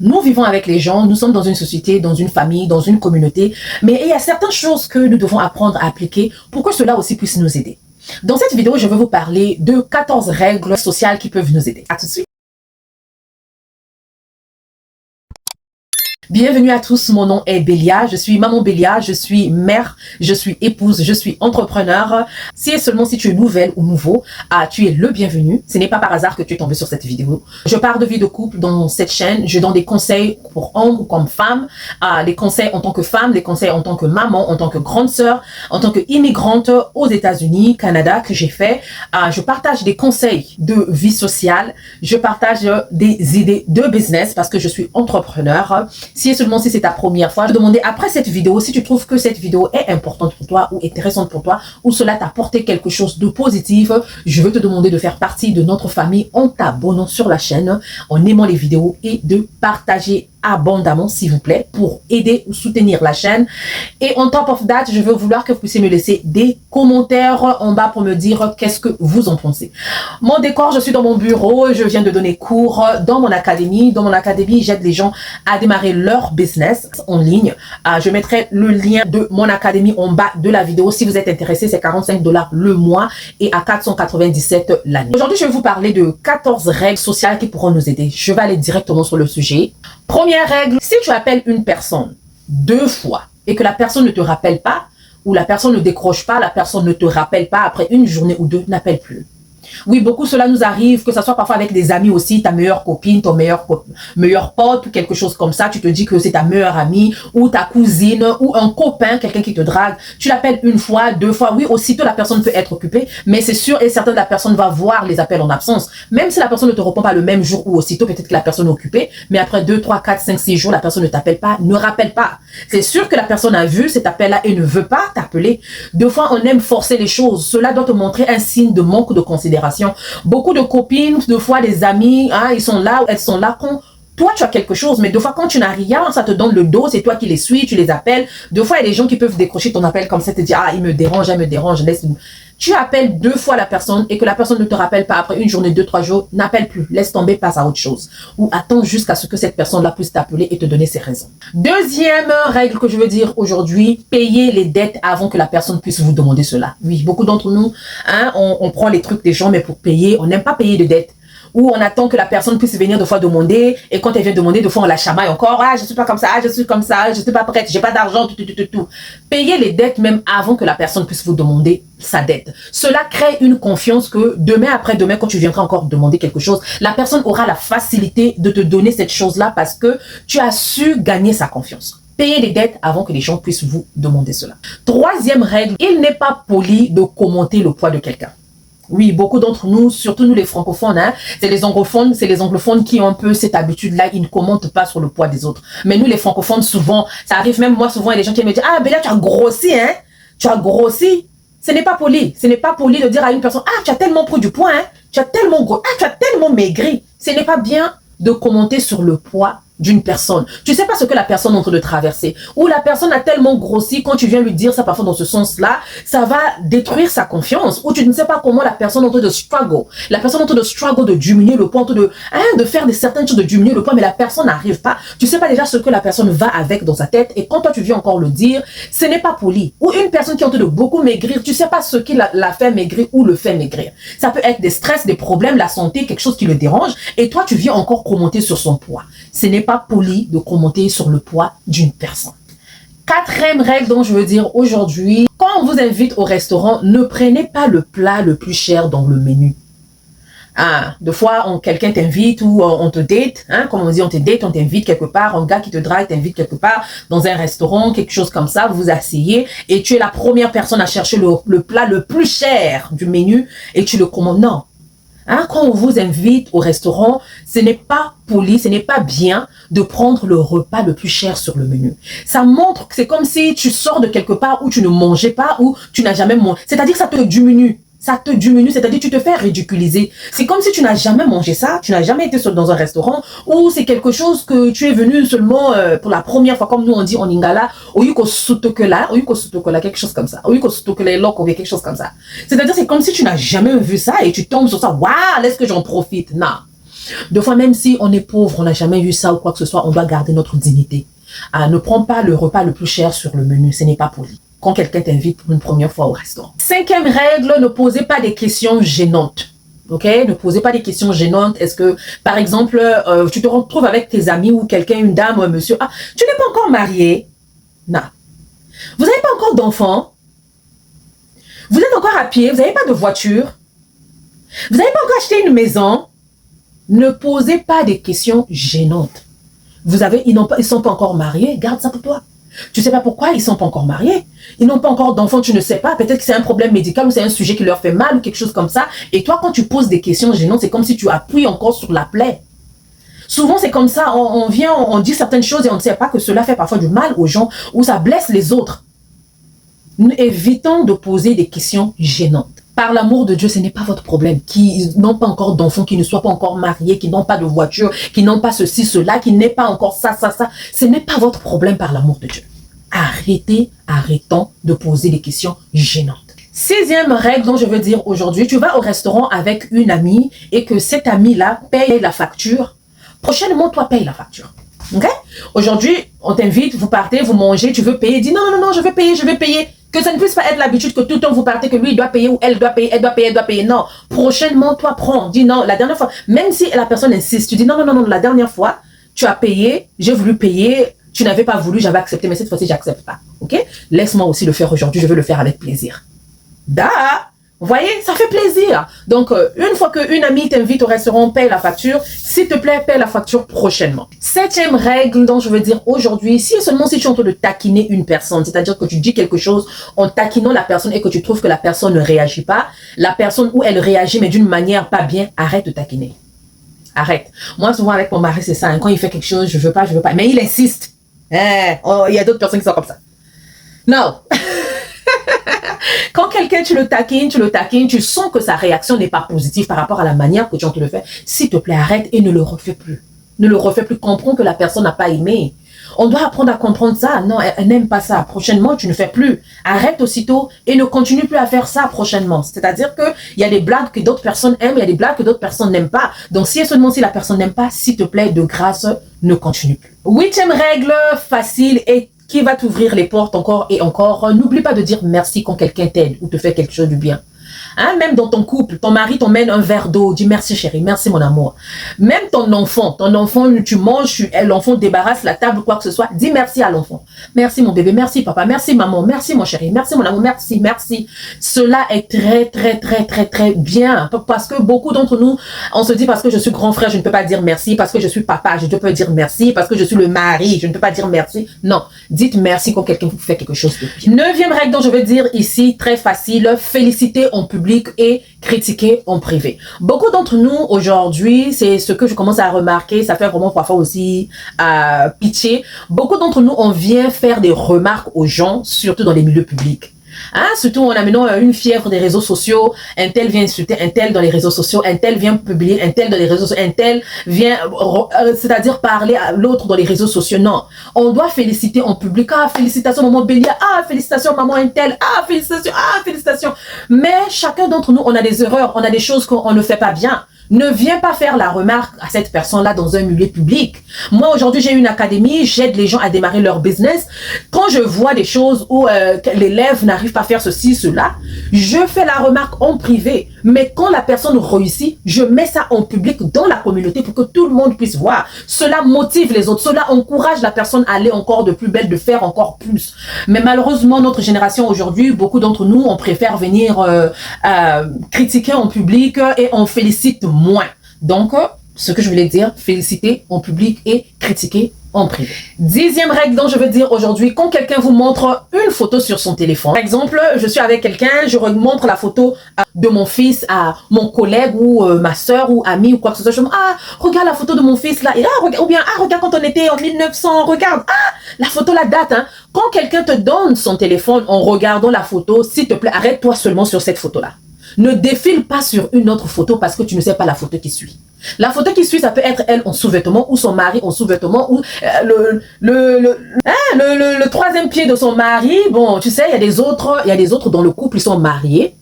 Nous vivons avec les gens, nous sommes dans une société, dans une famille, dans une communauté, mais il y a certaines choses que nous devons apprendre à appliquer pour que cela aussi puisse nous aider. Dans cette vidéo, je vais vous parler de 14 règles sociales qui peuvent nous aider. À tout de suite. Bienvenue à tous, mon nom est Bélia, je suis maman Bélia, je suis mère, je suis épouse, je suis entrepreneur. Si et seulement si tu es nouvelle ou nouveau, tu es le bienvenu. Ce n'est pas par hasard que tu es tombé sur cette vidéo. Je parle de vie de couple dans cette chaîne, je donne des conseils pour hommes ou comme femmes, des conseils en tant que femme, des conseils en tant que maman, en tant que grande sœur, en tant qu'immigrante aux États-Unis, Canada que j'ai fait. Je partage des conseils de vie sociale, je partage des idées de business parce que je suis entrepreneur. Si et seulement si c'est ta première fois, je vais te demander après cette vidéo, si tu trouves que cette vidéo est importante pour toi ou intéressante pour toi, ou cela t'a apporté quelque chose de positif, je veux te demander de faire partie de notre famille en t'abonnant sur la chaîne, en aimant les vidéos et de partager abondamment s'il vous plaît pour aider ou soutenir la chaîne. Et on top of that, je veux vouloir que vous puissiez me laisser des commentaires en bas pour me dire qu'est-ce que vous en pensez. Mon décor, je suis dans mon bureau, je viens de donner cours dans mon académie. Dans mon académie, j'aide les gens à démarrer leur business en ligne. Je mettrai le lien de mon académie en bas de la vidéo. Si vous êtes intéressé, c'est 45 $ le mois et à 497 l'année. Aujourd'hui, je vais vous parler de 14 règles sociales qui pourront nous aider. Je vais aller directement sur le sujet. Première règle, si tu appelles une personne 2 fois et que la personne ne te rappelle pas, ou la personne ne décroche pas, la personne ne te rappelle pas après une journée ou 2, n'appelle plus. Oui, beaucoup cela nous arrive, que ce soit parfois avec des amis aussi, ta meilleure copine, ton meilleur pote ou quelque chose comme ça, tu te dis que c'est ta meilleure amie ou ta cousine ou un copain, quelqu'un qui te drague, tu l'appelles 1 fois, 2 fois, oui, aussitôt la personne peut être occupée, mais c'est sûr et certain que la personne va voir les appels en absence, même si la personne ne te répond pas le même jour ou aussitôt, peut-être que la personne est occupée, mais après 2, 3, 4, 5, 6 jours, la personne ne t'appelle pas, ne rappelle pas. C'est sûr que la personne a vu cet appel-là et ne veut pas t'appeler. 2 fois, on aime forcer les choses, cela doit te montrer un signe de manque de considération. Beaucoup de copines, 2 fois des amis, ils sont là ou elles sont là quand toi tu as quelque chose, mais 2 fois quand tu n'as rien, ça te donne le dos, c'est toi qui les suis, tu les appelles. 2 fois il y a des gens qui peuvent décrocher ton appel comme ça, te dire il me dérange, elle me dérange, laisse. Tu appelles 2 fois la personne et que la personne ne te rappelle pas après une journée, 2, 3 jours, n'appelle plus, laisse tomber, passe à autre chose. Ou attends jusqu'à ce que cette personne-là puisse t'appeler et te donner ses raisons. Deuxième règle que je veux dire aujourd'hui, payer les dettes avant que la personne puisse vous demander cela. Oui, beaucoup d'entre nous, on prend les trucs des gens, mais pour payer, on n'aime pas payer de dettes. Ou on attend que la personne puisse venir 2 fois demander, et quand elle vient demander, 2 fois on la chamaille encore, je suis pas comme ça, je suis comme ça, je suis pas prête, j'ai pas d'argent, tout. Payez les dettes même avant que la personne puisse vous demander sa dette. Cela crée une confiance que demain après demain, quand tu viendras encore demander quelque chose, la personne aura la facilité de te donner cette chose-là parce que tu as su gagner sa confiance. Payez les dettes avant que les gens puissent vous demander cela. Troisième règle, il n'est pas poli de commenter le poids de quelqu'un. Oui, beaucoup d'entre nous, surtout nous les francophones, c'est les anglophones qui ont un peu cette habitude-là, ils ne commentent pas sur le poids des autres. Mais nous les francophones, souvent, ça arrive même moi, souvent, il y a des gens qui me disent « Ah, Béla, tu as grossi, tu as grossi ». Ce n'est pas poli. Ce n'est pas poli de dire à une personne « Ah, tu as tellement pris du poids, tu as tellement gros, tu as tellement maigri ». Ce n'est pas bien de commenter sur le poids d'une personne. Tu sais pas ce que la personne est en train de traverser. Ou la personne a tellement grossi, quand tu viens lui dire ça parfois dans ce sens-là, ça va détruire sa confiance. Ou tu ne sais pas comment la personne est en train de struggle. La personne est en train de struggle, de diminuer le poids, en train de faire certaines choses, de diminuer le poids, mais la personne n'arrive pas. Tu sais pas déjà ce que la personne va avec dans sa tête. Et quand toi tu viens encore le dire, ce n'est pas poli. Ou une personne qui est en train de beaucoup maigrir, tu sais pas ce qui l'a fait maigrir ou le fait maigrir. Ça peut être des stress, des problèmes, la santé, quelque chose qui le dérange. Et toi tu viens encore commenter sur son poids. Ce n'est pas poli de commenter sur le poids d'une personne. 4e règle dont je veux dire aujourd'hui, quand on vous invite au restaurant, ne prenez pas le plat le plus cher dans le menu. Des fois, quelqu'un t'invite ou on te date, comme on dit, on te date, on t'invite quelque part, un gars qui te drague t'invite quelque part, dans un restaurant, quelque chose comme ça, vous vous asseyez et tu es la première personne à chercher le plat le plus cher du menu et tu le commandes. Non. Quand on vous invite au restaurant, ce n'est pas poli, ce n'est pas bien de prendre le repas le plus cher sur le menu. Ça montre que c'est comme si tu sors de quelque part où tu ne mangeais pas, ou tu n'as jamais mangé. C'est-à-dire que ça te diminue. Ça te diminue, c'est-à-dire tu te fais ridiculiser. C'est comme si tu n'as jamais mangé ça, tu n'as jamais été dans un restaurant, ou c'est quelque chose que tu es venu seulement pour la première fois, comme nous on dit en Lingala, oyuko sutokola, quelque chose comme ça, oyuko sutokola loko, quelque chose comme ça. C'est-à-dire c'est comme si tu n'as jamais vu ça et tu tombes sur ça, waouh, laisse que j'en profite. Non. Deux fois, même si on est pauvre, on n'a jamais eu ça ou quoi que ce soit, on doit garder notre dignité. Ne prends pas le repas le plus cher sur le menu, ce n'est pas poli. Quand quelqu'un t'invite pour une première fois au restaurant. Cinquième règle, ne posez pas des questions gênantes. Ok, ne posez pas des questions gênantes. Est-ce que, par exemple, tu te retrouves avec tes amis ou quelqu'un, une dame ou un monsieur, ah, tu n'es pas encore marié? Non. Vous n'avez pas encore d'enfant? Vous êtes encore à pied? Vous n'avez pas de voiture? Vous n'avez pas encore acheté une maison? Ne posez pas des questions gênantes. Ils ne sont pas encore mariés, garde ça pour toi. Tu ne sais pas pourquoi ils ne sont pas encore mariés. Ils n'ont pas encore d'enfants, tu ne sais pas. Peut-être que c'est un problème médical ou c'est un sujet qui leur fait mal ou quelque chose comme ça. Et toi, quand tu poses des questions gênantes, c'est comme si tu appuies encore sur la plaie. Souvent, c'est comme ça. On dit certaines choses et on ne sait pas que cela fait parfois du mal aux gens ou ça blesse les autres. Évitons de poser des questions gênantes. Par l'amour de Dieu, ce n'est pas votre problème. Qui n'ont pas encore d'enfants, qui ne soient pas encore mariés, qui n'ont pas de voiture, qui n'ont pas ceci, cela, qui n'aient pas encore ça. Ce n'est pas votre problème par l'amour de Dieu. Arrêtons de poser des questions gênantes. Sixième règle dont je veux dire aujourd'hui, tu vas au restaurant avec une amie et que cette amie-là paye la facture. Prochainement, toi, paye la facture. Ok? Aujourd'hui, on t'invite, vous partez, vous mangez, tu veux payer, dis non, je vais payer. Que ça ne puisse pas être l'habitude que tout le temps vous partez, que lui il doit payer ou elle doit payer. Non, prochainement, toi prends. Dis non, la dernière fois, même si la personne insiste, tu dis non, la dernière fois, tu as payé, j'ai voulu payer, tu n'avais pas voulu, j'avais accepté, mais cette fois-ci, j'accepte pas. Ok? Laisse-moi aussi le faire aujourd'hui, je veux le faire avec plaisir. Vous voyez, ça fait plaisir. Donc, une fois qu'une amie t'invite au restaurant, paye la facture. S'il te plaît, paye la facture prochainement. Septième règle dont je veux dire aujourd'hui, si seulement si tu es en train de taquiner une personne, c'est-à-dire que tu dis quelque chose en taquinant la personne et que tu trouves que la personne ne réagit pas, la personne où elle réagit mais d'une manière pas bien, arrête de taquiner. Arrête. Moi, souvent avec mon mari, c'est ça. Hein, quand il fait quelque chose, je veux pas. Mais il insiste. Il y a d'autres personnes qui sont comme ça. Non. Quand quelqu'un, tu le taquines, tu sens que sa réaction n'est pas positive par rapport à la manière que tu te le fais. S'il te plaît, arrête et ne le refais plus. Ne le refais plus. Comprends que la personne n'a pas aimé. On doit apprendre à comprendre ça. Non, elle n'aime pas ça. Prochainement, tu ne fais plus. Arrête aussitôt et ne continue plus à faire ça prochainement. C'est-à-dire qu'il y a des blagues que d'autres personnes aiment, il y a des blagues que d'autres personnes n'aiment pas. Donc, si et seulement si la personne n'aime pas, s'il te plaît, de grâce, ne continue plus. Huitième règle facile et qui va t'ouvrir les portes encore et encore. N'oublie pas de dire merci quand quelqu'un t'aide ou te fait quelque chose de bien. Hein, même dans ton couple, ton mari t'emmène un verre d'eau, dis merci chérie, merci mon amour. Même ton enfant, tu manges, l'enfant débarrasse la table, quoi que ce soit, dis merci à l'enfant. Merci mon bébé, merci papa, merci maman, merci mon chéri, merci mon amour, merci. Cela est très bien parce que beaucoup d'entre nous, on se dit parce que je suis grand frère, je ne peux pas dire merci, parce que je suis papa, je ne peux pas dire merci, parce que je suis le mari, je ne peux pas dire merci. Non, dites merci quand quelqu'un vous fait quelque chose de bien. Neuvième règle dont je veux dire ici, très facile, féliciter en public et critiquer en privé. Beaucoup d'entre nous aujourd'hui, c'est ce que je commence à remarquer, ça fait vraiment parfois aussi pitié. Beaucoup d'entre nous, on vient faire des remarques aux gens, surtout dans les milieux publics. Hein, surtout en amenant une fièvre des réseaux sociaux, un tel vient insulter un tel dans les réseaux sociaux, un tel vient publier un tel dans les réseaux sociaux, un tel vient, c'est-à-dire parler à l'autre dans les réseaux sociaux. Non, on doit féliciter en public. Ah, félicitations maman Bélia, ah, félicitations maman un tel, ah, félicitations. Mais chacun d'entre nous, on a des erreurs, on a des choses qu'on ne fait pas bien. Ne viens pas faire la remarque à cette personne-là dans un milieu public. Moi, aujourd'hui, j'ai une académie, j'aide les gens à démarrer leur business. Quand je vois des choses où l'élève n'arrive pas à faire ceci, cela, je fais la remarque en privé. Mais quand la personne réussit, je mets ça en public dans la communauté pour que tout le monde puisse voir. Cela motive les autres, cela encourage la personne à aller encore de plus belle, de faire encore plus. Mais malheureusement, notre génération aujourd'hui, beaucoup d'entre nous, on préfère venir critiquer en public et on félicite moins. Donc, ce que je voulais dire, féliciter en public et critiquer en privé. Dixième règle dont je veux dire aujourd'hui, quand quelqu'un vous montre une photo sur son téléphone, par exemple, je suis avec quelqu'un, je montre la photo de mon fils à mon collègue ou ma soeur ou ami ou quoi que ce soit, je me dis, ah, regarde la photo de mon fils là, et regarde quand on était en 1900, regarde, la photo la date, hein. Quand quelqu'un te donne son téléphone en regardant la photo, s'il te plaît, arrête-toi seulement sur cette photo là. Ne défile pas sur une autre photo parce que tu ne sais pas la photo qui suit. La photo qui suit, ça peut être elle en sous-vêtements ou son mari en sous-vêtements ou le troisième pied de son mari. Bon, tu sais, il y a des autres dans le couple, ils sont mariés.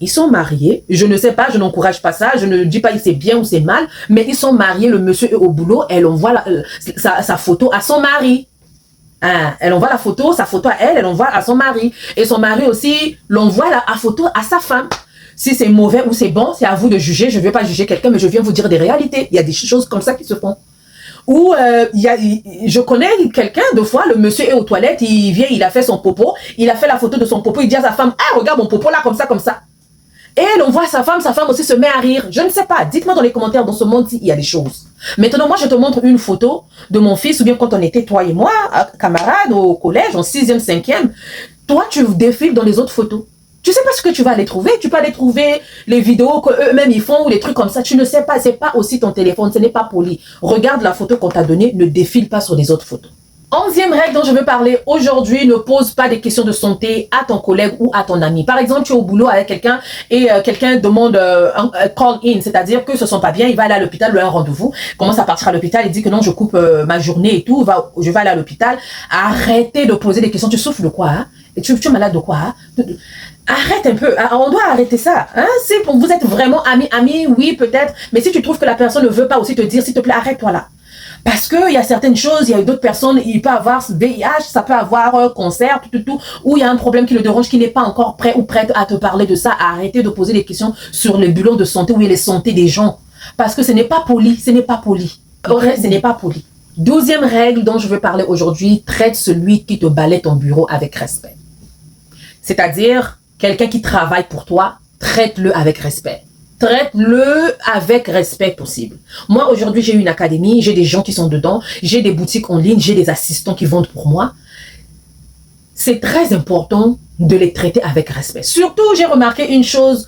Ils sont mariés. Je ne sais pas, je n'encourage pas ça. Je ne dis pas si c'est bien ou c'est mal. Mais ils sont mariés. Le monsieur est au boulot. Elle envoie sa photo à son mari. Hein, elle envoie sa photo à elle. Elle envoie à son mari. Et son mari aussi l'envoie la photo à sa femme. Si c'est mauvais ou c'est bon, c'est à vous de juger. Je ne veux pas juger quelqu'un, mais je viens vous dire des réalités. Il y a des choses comme ça qui se font. Ou je connais quelqu'un, deux fois, le monsieur est aux toilettes, il vient, il a fait son popo, il a fait la photo de son popo, il dit à sa femme, ah, regarde mon popo là, comme ça, comme ça. Et on voit sa femme aussi se met à rire. Je ne sais pas, dites-moi dans les commentaires dans ce monde s'il y a des choses. Maintenant, moi, je te montre une photo de mon fils, ou bien quand on était, toi et moi, camarades au collège, en 6e, 5e, toi, tu défiles dans les autres photos. Tu sais pas ce que tu vas aller trouver. Tu peux aller trouver les vidéos qu'eux-mêmes ils font ou les trucs comme ça. Tu ne sais pas. C'est pas aussi ton téléphone. Ce n'est pas poli. Regarde la photo qu'on t'a donnée. Ne défile pas sur les autres photos. 11e règle dont je veux parler aujourd'hui, ne pose pas des questions de santé à ton collègue ou à ton ami. Par exemple, tu es au boulot avec quelqu'un et quelqu'un demande un call in, c'est-à-dire que se sent pas bien, il va aller à l'hôpital, il a un rendez-vous, commence à partir à l'hôpital, il dit que non, je coupe ma journée et tout, je vais aller à l'hôpital. Arrêtez de poser des questions. Tu souffres de quoi, hein? Et tu es malade de quoi, hein? Arrête un peu, on doit arrêter ça. Hein? Si vous êtes vraiment amis, oui, peut-être, mais si tu trouves que la personne ne veut pas aussi te dire, s'il te plaît, arrête-toi là. Parce qu'il y a certaines choses, il y a d'autres personnes, il peut avoir VIH, ça peut avoir cancer, tout, ou il y a un problème qui le dérange, qui n'est pas encore prêt ou prête à te parler de ça. Arrêtez de poser des questions sur le bilan de santé ou les santé des gens. Parce que ce n'est pas poli, ce n'est pas poli. Ce n'est pas poli. 12e règle dont je veux parler aujourd'hui, traite celui qui te balaie ton bureau avec respect. C'est-à-dire, quelqu'un qui travaille pour toi, traite-le avec respect. Traite-le avec respect possible. Moi, aujourd'hui, j'ai une académie, j'ai des gens qui sont dedans, j'ai des boutiques en ligne, j'ai des assistants qui vendent pour moi. C'est très important de les traiter avec respect. Surtout, j'ai remarqué une chose,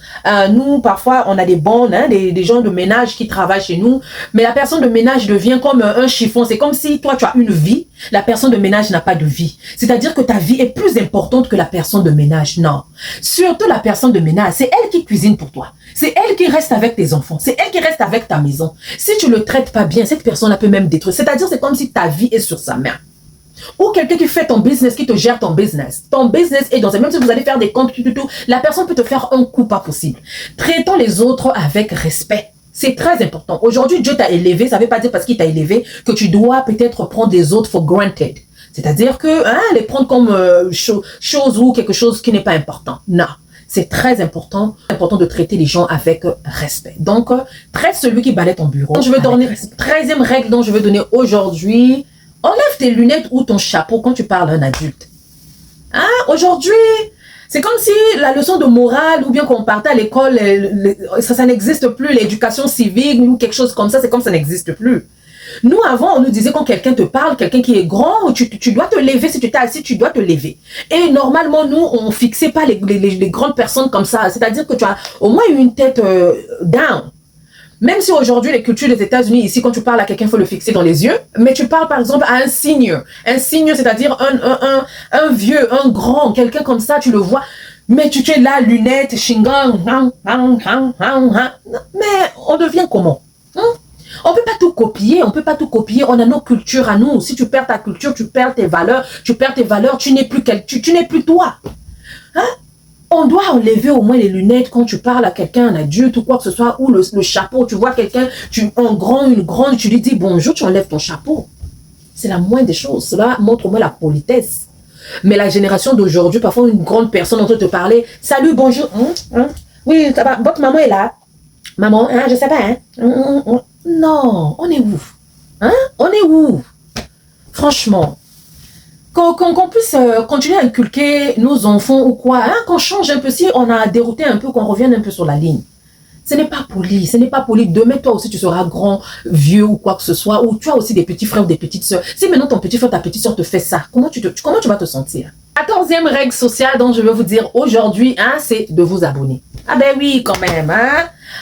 nous, parfois, on a des bonnes, hein, des gens de ménage qui travaillent chez nous, mais la personne de ménage devient comme un chiffon. C'est comme si toi, tu as une vie, la personne de ménage n'a pas de vie. C'est-à-dire que ta vie est plus importante que la personne de ménage. Non. Surtout la personne de ménage, c'est elle qui cuisine pour toi. C'est elle qui reste avec tes enfants. C'est elle qui reste avec ta maison. Si tu ne le traites pas bien, cette personne-là peut même détruire. C'est-à-dire, c'est comme si ta vie est sur sa main. Ou quelqu'un qui fait ton business, qui te gère ton business. Ton business est dans un... Même si vous allez faire des comptes, la personne peut te faire un coup pas possible. Traitons les autres avec respect. C'est très important. Aujourd'hui, Dieu t'a élevé. Ça ne veut pas dire parce qu'il t'a élevé que tu dois peut-être prendre les autres for granted. C'est-à-dire que les prendre comme chose ou quelque chose qui n'est pas important. Non. C'est très important de traiter les gens avec respect. Donc, traite celui qui balaie ton bureau. Je veux donner 13e règle dont je veux donner aujourd'hui. Enlève tes lunettes ou ton chapeau quand tu parles à un adulte. Hein? Aujourd'hui, c'est comme si la leçon de morale ou bien qu'on partait à l'école, ça n'existe plus. L'éducation civique ou quelque chose comme ça, c'est comme ça n'existe plus. Nous, avant, on nous disait quand quelqu'un te parle, quelqu'un qui est grand, tu dois te lever. Si tu t'es assis, tu dois te lever. Et normalement, nous, on ne fixait pas les grandes personnes comme ça. C'est-à-dire que tu as au moins une tête down. Même si aujourd'hui, les cultures des États-Unis, ici, quand tu parles à quelqu'un, il faut le fixer dans les yeux. Mais tu parles, par exemple, à un senior. Un senior, c'est-à-dire un vieux, un grand, quelqu'un comme ça, tu le vois. Mais tu es là, lunettes, shingang, mais on devient comment? On peut pas tout copier, on peut pas tout copier. On a nos cultures à nous. Si tu perds ta culture, tu perds tes valeurs. Tu n'es plus tu n'es plus toi. Hein? On doit enlever au moins les lunettes quand tu parles à quelqu'un, un adulte ou quoi que ce soit, ou le chapeau. Tu vois quelqu'un, un grand, une grande, tu lui dis bonjour, tu enlèves ton chapeau. C'est la moindre des choses. Cela montre au moins la politesse. Mais la génération d'aujourd'hui, parfois une grande personne entend te parler, salut, bonjour, oui, ça va, votre maman est là. Maman, je sais pas, Non, on est où? On est où? Franchement. Qu'on puisse continuer à inculquer nos enfants ou quoi, qu'on change un peu, si on a dérouté un peu, qu'on revienne un peu sur la ligne. Ce n'est pas poli, ce n'est pas poli. Demain, toi aussi, tu seras grand, vieux ou quoi que ce soit, ou tu as aussi des petits frères ou des petites soeurs. Si maintenant ton petit frère, ta petite soeur te fait ça, comment tu vas te sentir? 14e règle sociale dont je veux vous dire aujourd'hui, c'est de vous abonner. Ah ben oui, quand même,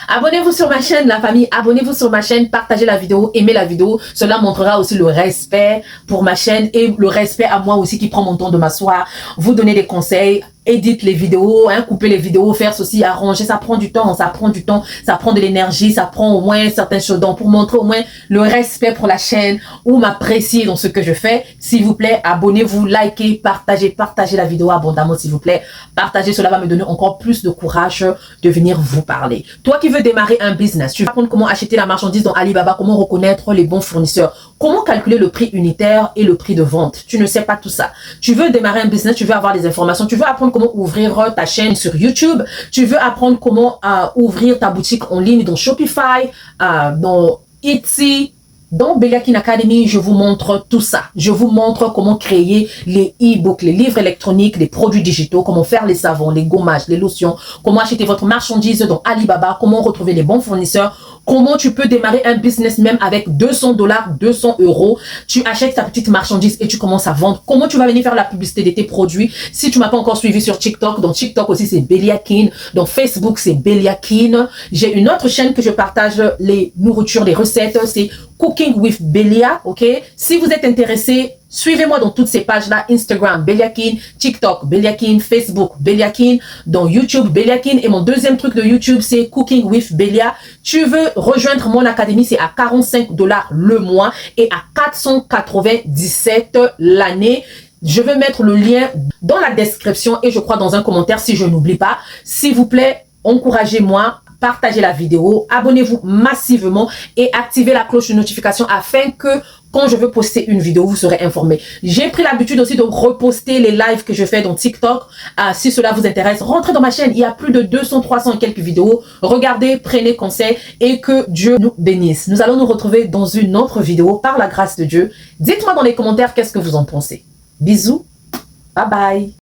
Abonnez-vous sur ma chaîne, la famille. Abonnez-vous sur ma chaîne, partagez la vidéo, aimez la vidéo. Cela montrera aussi le respect pour ma chaîne et le respect à moi aussi qui prend mon temps de m'asseoir, vous donner des conseils. édite les vidéos, hein, couper les vidéos, faire ceci, arranger, ça prend du temps, ça prend de l'énergie, ça prend au moins certaines choses. Donc, pour montrer au moins le respect pour la chaîne ou m'apprécier dans ce que je fais, s'il vous plaît, abonnez-vous, likez, partagez la vidéo abondamment, s'il vous plaît. Partagez, cela va me donner encore plus de courage de venir vous parler. Toi qui veux démarrer un business, tu vas apprendre comment acheter la marchandise dans Alibaba, comment reconnaître les bons fournisseurs, comment calculer le prix unitaire et le prix de vente. Tu ne sais pas tout ça. Tu veux démarrer un business, tu veux avoir des informations, tu veux apprendre comment ouvrir ta chaîne sur YouTube, tu veux apprendre comment ouvrir ta boutique en ligne dans Shopify, dans Etsy. Dans Beliakin Academy, je vous montre tout ça. Je vous montre comment créer les e-books, les livres électroniques, les produits digitaux, comment faire les savons, les gommages, les lotions, comment acheter votre marchandise dans Alibaba, comment retrouver les bons fournisseurs, comment tu peux démarrer un business même avec $200, 200 €. Tu achètes ta petite marchandise et tu commences à vendre. Comment tu vas venir faire la publicité de tes produits. Si tu m'as pas encore suivi sur TikTok, dans TikTok aussi c'est Beliakin, dans Facebook c'est Beliakin. J'ai une autre chaîne que je partage les nourritures, les recettes, c'est Cooking with Belia, ok? Si vous êtes intéressé, suivez-moi dans toutes ces pages-là, Instagram, Beliakin, TikTok, Beliakin, Facebook, Beliakin, dans YouTube, Beliakin. Et mon deuxième truc de YouTube, c'est Cooking with Belia. Tu veux rejoindre mon académie, c'est à $45 le mois et à 497 l'année. Je vais mettre le lien dans la description et je crois dans un commentaire si je n'oublie pas. S'il vous plaît, encouragez-moi. Partagez la vidéo, abonnez-vous massivement et activez la cloche de notification afin que quand je veux poster une vidéo, vous serez informé. J'ai pris l'habitude aussi de reposter les lives que je fais dans TikTok. Si cela vous intéresse, rentrez dans ma chaîne. Il y a plus de 200, 300 et quelques vidéos. Regardez, prenez conseil et que Dieu nous bénisse. Nous allons nous retrouver dans une autre vidéo par la grâce de Dieu. Dites-moi dans les commentaires qu'est-ce que vous en pensez. Bisous. Bye bye.